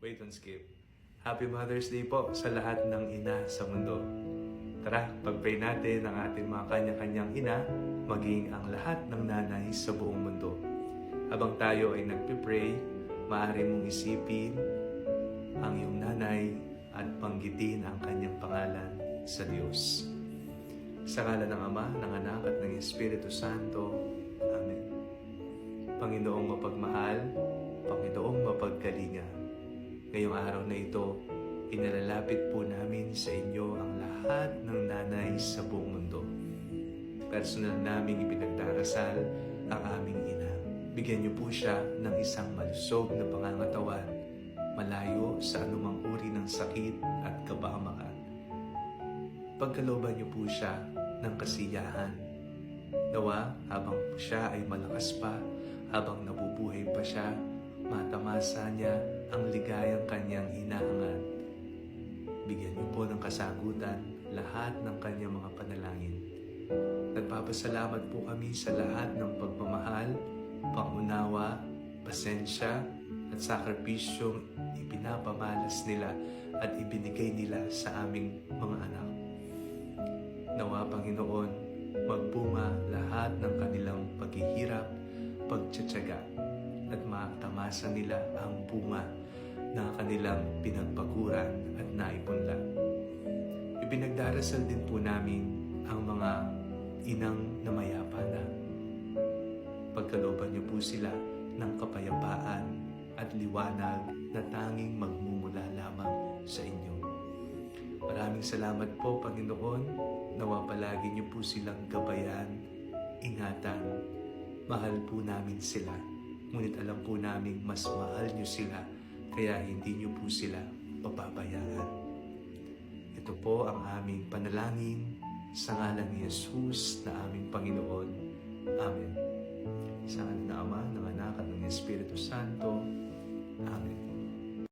Wait on skip. Happy Mother's Day po sa lahat ng ina sa mundo. Tara, pag-pray natin ang ating mga kanya-kanyang ina, maging ang lahat ng nanay sa buong mundo. Habang tayo ay nagpipray, maaari mong isipin ang iyong nanay at banggitin ang kanyang pangalan sa Diyos. Sa ngalan ng Ama, ng Anak at ng Espiritu Santo. Amen. Panginoong mapagmahal, Panginoong mapagkalinga, ngayong araw na ito, inalalapit po namin sa inyo ang lahat ng nanay sa buong mundo. Personal naming ipinagdarasal ang aming ina. Bigyan niyo po siya ng isang malusog na pangangatawan, malayo sa anumang uri ng sakit at kabamakan. Pagkalooban niyo po siya ng kasiyahan. Nawa, habang siya ay malakas pa, habang nabubuhay pa siya, matamasa niya ang ligayang kanyang hinahangad. Bigyan niyo po ng kasagutan lahat ng kanyang mga panalangin. Nagpapasalamat po kami sa lahat ng pagmamahal, pangunawa, pasensya at sakripisyong ipinapamalas nila at ibinigay nila sa aming mga anak. Nawa, Panginoon, magbunga lahat ng kanilang paghihirap, pagtsatsaga, at matamasa nila ang bunga na kanilang pinagpaguran at naipunla. Ipinagdarasal din po namin ang mga inang namayapa na. Pagkalooban niyo po sila ng kapayapaan at liwanag na tanging magmumula lamang sa inyo. Maraming salamat po, Panginoon, nawa palagi niyo po silang gabayan, ingatan, mahal po namin sila. Ngunit alam po namin mas mahal niyo sila, kaya hindi niyo po sila papabayaan. Ito po ang aming panalangin sa ngalan ni Jesus na aming Panginoon. Amen. Sa ngalan ng Ama, ng Anak at ng Espiritu Santo. Amen.